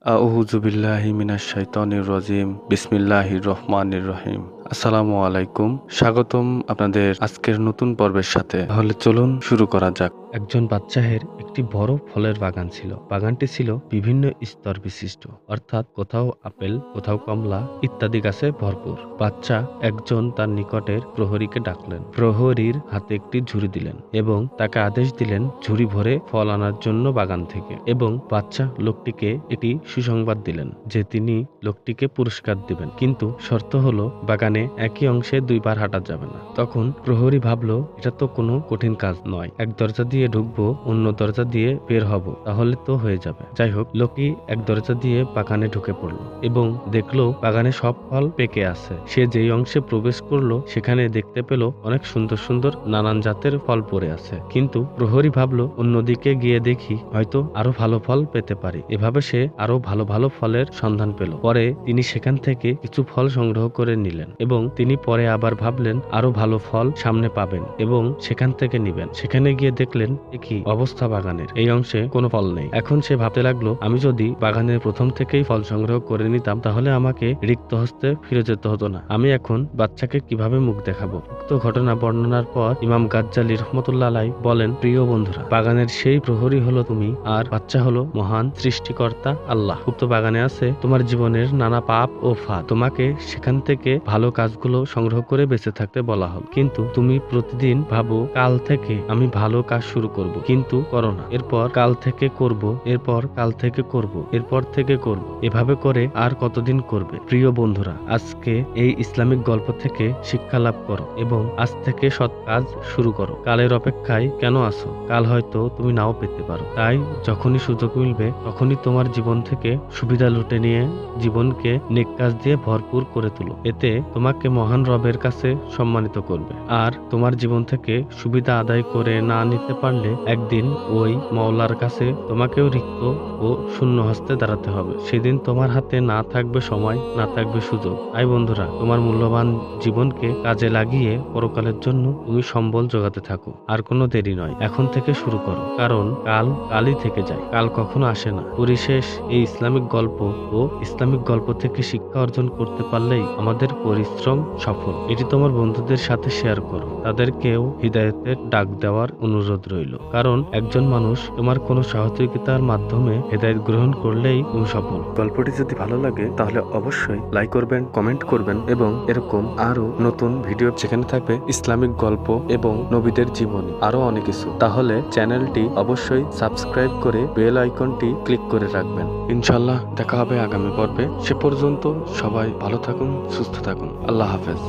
আউযু বিল্লাহি মিনাশ শাইতানির রাজিম। বিসমিল্লাহির রহমানির রহিম। আসসালামু আলাইকুম। স্বাগতম আপনাদের আজকের নতুন পর্বের সাথে। তাহলে চলুন শুরু করা যাক। একজন বাদশাহের একটি বড় ফলের বাগান ছিল। বাগানটি ছিল বিভিন্ন স্তর বিশিষ্ট, অর্থাৎ কোথাও আপেল, কোথাও কমলা ইত্যাদি গাছে ভরপুর। বাদশা একজন তার নিকটের প্রহরীকে ডাকলেন। প্রহরীর হাতে একটি ঝুড়ি দিলেন এবং তাকে আদেশ দিলেন ঝুড়ি ভরে ফল আনার জন্য বাগান থেকে। এবং বাদশা লোকটিকে একটি সুসংবাদ দিলেন যে তিনি লোকটিকে পুরস্কার দিবেন, কিন্তু শর্ত হলো বাগানে একই অংশে দুইবার হাঁটা যাবে না। তখন প্রহরী ভাবলো এটা তো কোনো কঠিন কাজ নয়, এক দরজা দিয়ে ঢুকবো, অন্য দরজা দিয়ে বের হব, তাহলে তো হয়ে যাবে। যাই হোক, লোকটি এক দরজা দিয়ে বাগানে ঢুকে পড়লো এবং দেখলো বাগানে সব ফল পেকে আছে। সে যেই অংশে প্রবেশ করলো সেখানে দেখতে পেল অনেক সুন্দর সুন্দর নানান জাতের ফল পড়ে আছে। কিন্তু প্রহরী ভাবলো অন্যদিকে গিয়ে দেখি, হয়তো আরো ভালো ফল পেতে পারি। এভাবে সে আরো ভালো ভালো ফলের সন্ধান পেল। পরে তিনি সেখান থেকে কিছু ফল সংগ্রহ করে নিলেন এবং তিনি পরে আবার ভাবলেন আরো ভালো ফল সামনে পাবেন এবং সেখান থেকে নিবেন। সেখানে গিয়ে দেখলেন কি অবস্থা, বাগানের এই অংশে কোনো ফল নেই। এখন সে ভাবতে লাগলো, আমি যদি বাগানের প্রথম থেকেই ফল সংগ্রহ করে নিতাম তাহলে আমাকে রিক্ত হস্তে ফিরে যেতে হতো না। আমি এখন বাচ্চাকে কিভাবে মুখ দেখাবো? উক্ত ঘটনা বর্ণনার পর ইমাম গাজ্জালী রহমতুল্লাহ আলাইহি বলেন, প্রিয় বন্ধুরা, বাগানের সেই প্রহরী হলো তুমি আর বাচ্চা হলো মহান সৃষ্টিকর্তা আল্লাহ। উক্ত বাগানে আছে তোমার জীবনের নানা পাপ ও ফাঁদ। তোমাকে সেখান থেকে ভালো কাজগুলো সংগ্রহ করে বেঁচে থাকতে বলা হল, কিন্তু তুমি প্রতিদিন ভাবো কাল থেকে আমি ভালো কাজ শুরু করব, কিন্তু করো না। এরপর কাল থেকে করব, এরপর কাল থেকে করব, এরপর থেকে করব, এভাবে করে আর কতদিন করবে? প্রিয় বন্ধুরা, আজকে এই ইসলামিক গল্প থেকে শিক্ষা লাভ করো এবং আজ থেকে সৎ কাজ শুরু করো। কালের অপেক্ষায় কেন আছো? কাল হয়তো তুমি নাও পেতে পারো। তাই যখনই সুযোগ মিলবে তখনই তোমার জীবন থেকে সুবিধা লুটে নিয়ে জীবনকে নেক কাজ দিয়ে ভরপুর করে তুলো। এতে তোমাকে মহান রবের কাছে সম্মানিত করবে। আর তোমার জীবন থেকে সুবিধা আদায় করে না নিতে পারলে একদিন ওই মাওলার কাছে তোমাকেও রিক্ত ও শূন্য হস্তে দাঁড়াতে হবে। সেদিন তোমার হাতে না থাকবে সময়, না থাকবে সুযোগ। তাই বন্ধুরা, তোমার মূল্যবান জীবনকে কাজে লাগিয়ে পরকালের জন্য তুমি সম্বল জোগাতে থাকো। আর কোনো দেরি নয়, এখন থেকে শুরু করো, কারণ কাল কালই থেকে যায়, কাল কখনো আসে না। পরিশেষ, এই ইসলামিক গল্প ও ইসলামিক গল্প থেকে শিক্ষা অর্জন করতে পারলেই আমাদের পরিশ্রম সফল। এটি তোমার বন্ধুদের সাথে শেয়ার করো, তাদেরকেও হিদায়াতের ডাক দেওয়ার অনুরোধ রইল, কারণ একজন মানুষ তোমার কোনো সহযোগিতার মাধ্যমে হিদায়াত গ্রহণ করলেই তুমি সফল। গল্পটি যদি ভালো লাগে তাহলে অবশ্যই লাইক করবেন, কমেন্ট করবেন এবং এরকম আরো নতুন ভিডিও যেখানে থাকবে ইসলামিক গল্প এবং নবীদের জীবনী আরো অনেক কিছু, তাহলে চ্যানেলটি অবশ্যই সাবস্ক্রাইব করে বেল আইকনটি ক্লিক করে রাখবেন। ইনশাআল্লাহ দেখা হবে আগামী পর্বে। সে পর্যন্ত সবাই ভালো থাকুন, সুস্থ থাকুন। আল্লাহ হাফেজ।